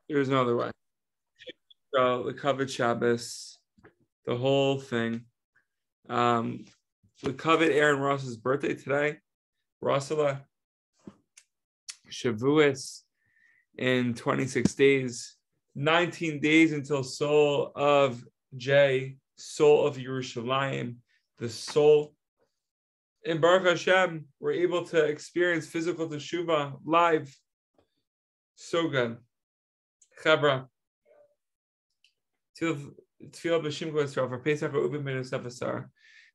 There's no other way. So the covet Shabbos, the whole thing. The covet Aaron Ross's birthday today. Rossala Shavuos in 26 days. 19 days until soul of J, soul of Yerushalayim, the soul. In Baruch Hashem, we're able to experience physical teshuvah live. So good. Chabra. Tefillah b'Shim Yisrael for Pesach or Ubim ben Yosef Asar.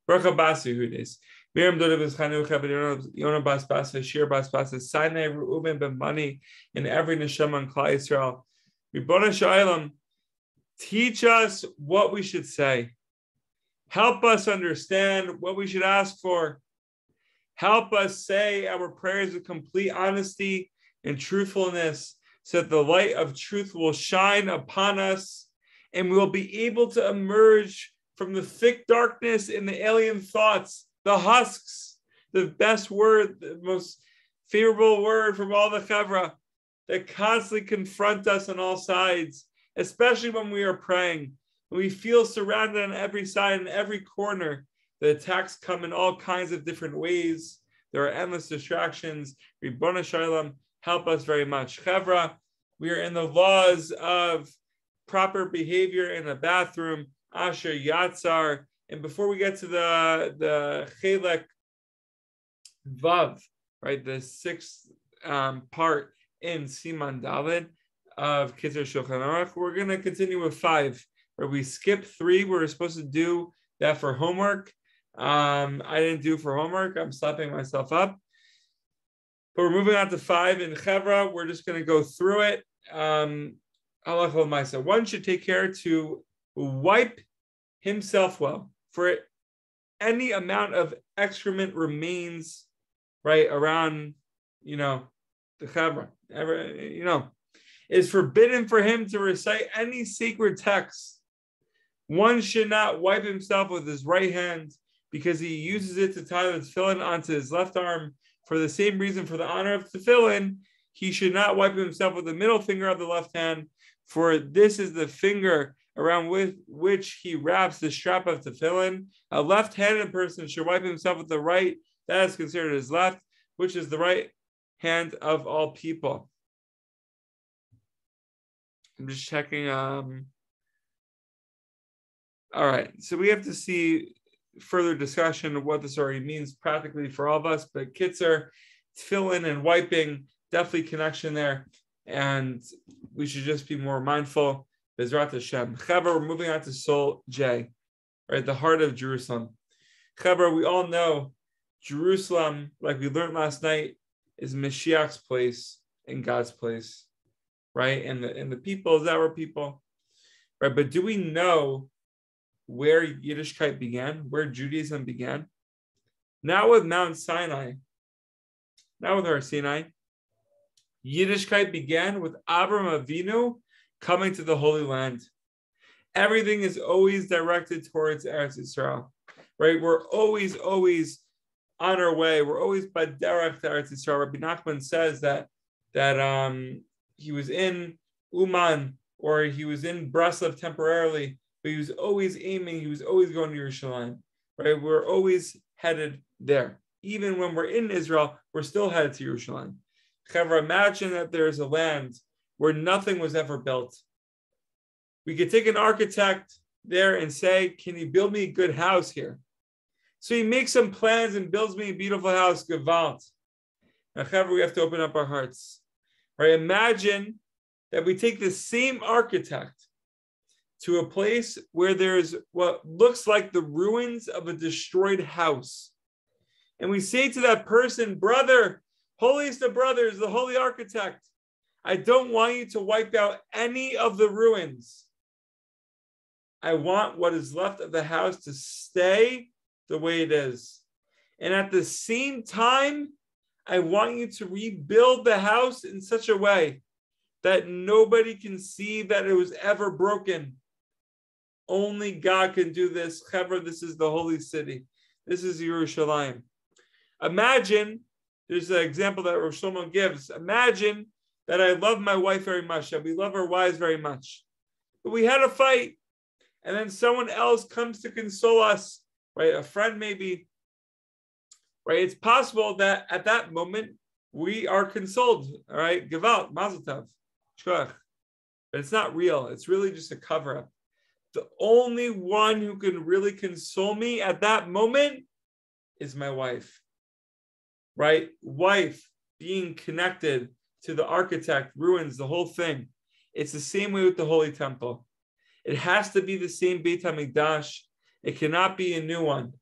Baruch Abbas Yehudes. Miriam Dodav is Chanucha, but Yonah Bas Basa, Shir Bas Basa, Sinai Reuben ben Bani, and every neshama on Klal Yisrael. Ribbona Shalom, teach us what we should say. Help us understand what we should ask for. Help us say our prayers with complete honesty and truthfulness, so that the light of truth will shine upon us, and we will be able to emerge from the thick darkness and the alien thoughts, the husks, the best word, the most favorable word from all the chevra that constantly confront us on all sides, especially when we are praying. When we feel surrounded on every side and every corner, the attacks come in all kinds of different ways. There are endless distractions. Ribbona Shalom, help us very much. Chevra, we are in the laws of proper behavior in the bathroom, Asher Yatzar. And before we get to the Chelek Vav, right, the sixth part in Siman Dalet of Kitzur Shulchan Aruch, we're going to continue with 5, where we skip 3. We were supposed to do that for homework. I didn't do for homework. I'm slapping myself up. But we're moving on to 5 in Chevra. We're just going to go through it. One should take care to wipe himself well, for any amount of excrement remains right around, the Chevra. It is forbidden for him to recite any sacred text. One should not wipe himself with his right hand, because he uses it to tie the tefillin onto his left arm. For the same reason, for the honor of tefillin, he should not wipe himself with the middle finger of the left hand, for this is the finger around with which he wraps the strap of tefillin. A left-handed person should wipe himself with the right. That is considered his left, which is the right hand of all people. I'm just checking. All right, so we have to see further discussion of what this already means practically for all of us, but Kitzer, tefillin and wiping, definitely connection there, and we should just be more mindful. Bezrat Hashem. Chaber, we're moving on to Soul J, right, the heart of Jerusalem. Chaber, we all know Jerusalem, like we learned last night, is Mashiach's place and God's place, right? And the people is our people, right? But do we know where Yiddishkeit began, where Judaism began? Not with Mount Sinai, not with Har Sinai. Yiddishkeit began with Abraham Avinu coming to the Holy Land. Everything is always directed towards Eretz Yisrael, right? We're always on our way. We're always baderech to Eretz Yisrael. Rabbi Nachman says that he was in Uman, or he was in Breslov temporarily, but he was always aiming, he was always going to Yerushalayim, right? We're always headed there. Even when we're in Israel, we're still headed to Yerushalayim. However, imagine that there's a land where nothing was ever built. We could take an architect there and say, can you build me a good house here? So he makes some plans and builds me a beautiful house, Gewalt. Now, however, we have to open up our hearts. Right? Imagine that we take the same architect to a place where there's what looks like the ruins of a destroyed house. And we say to that person, brother, holiest of brothers, the holy architect, I don't want you to wipe out any of the ruins. I want what is left of the house to stay the way it is. And at the same time, I want you to rebuild the house in such a way that nobody can see that it was ever broken. Only God can do this. Chevra, this is the holy city. This is Yerushalayim. Imagine, there's an example that Rosh Shlomo gives. Imagine that I love my wife very much, that we love our wives very much. But we had a fight, and then someone else comes to console us, right? A friend maybe, right? It's possible that at that moment we are consoled, all right? Gewalt, mazel tov, shkoach. But it's not real. It's really just a cover-up. The only one who can really console me at that moment is my wife, right? Wife being connected to the architect ruins the whole thing. It's the same way with the Holy Temple. It has to be the same Beit HaMikdash. It cannot be a new one.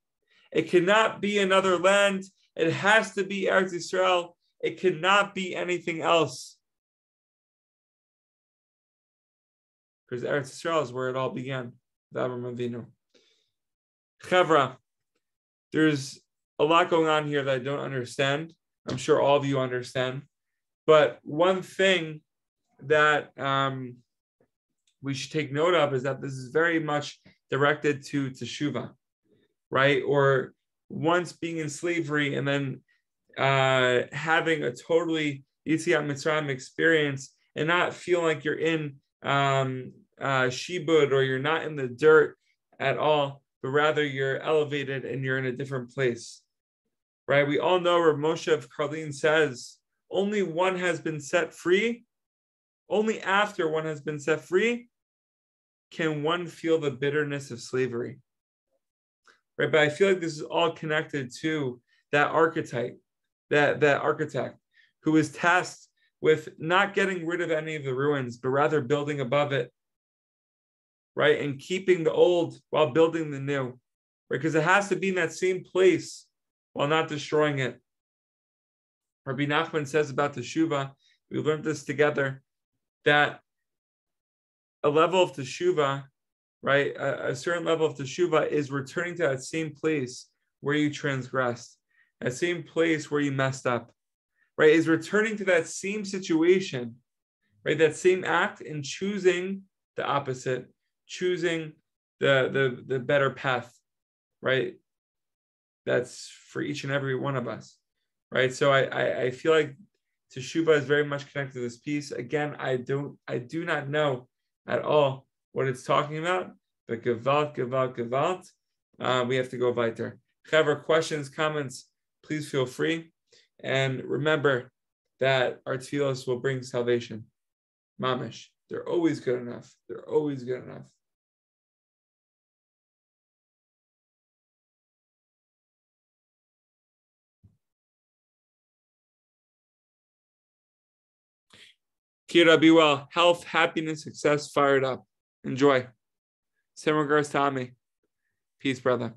It cannot be another land. It has to be Eretz Yisrael. It cannot be anything else. Because Eretz Yisrael is where it all began. Avram Avinu. Chevra, there's a lot going on here that I don't understand. I'm sure all of you understand. But one thing that we should take note of is that this is very much directed to teshuva, right? Or once being in slavery and then having a totally Yetziat Mitzrayim experience and not feeling like you're in shibud or you're not in the dirt at all, but rather you're elevated and you're in a different place, right? We all know Rav Moshe of Karlin says, only one has been set free. Only after one has been set free can one feel the bitterness of slavery, right? But I feel like this is all connected to that archetype, that architect who is tasked with not getting rid of any of the ruins, but rather building above it, right? And keeping the old while building the new, right? Because it has to be in that same place while not destroying it. Rabbi Nachman says about teshuvah, we learned this together, that a level of teshuvah, right? A certain level of teshuvah is returning to that same place where you transgressed, that same place where you messed up, right? Is returning to that same situation, right? That same act and choosing the opposite, choosing the better path, right? That's for each and every one of us, right? So I feel like teshuvah is very much connected to this piece. Again, I do not know at all what it's talking about, but gewalt. We have to go weiter. If you have questions, comments, please feel free. And remember that our tefillos will bring salvation. Mamish. They're always good enough. They're always good enough. Kira, be well. Health, happiness, success, fired up. Enjoy. Send regards to Ami. Peace, brother.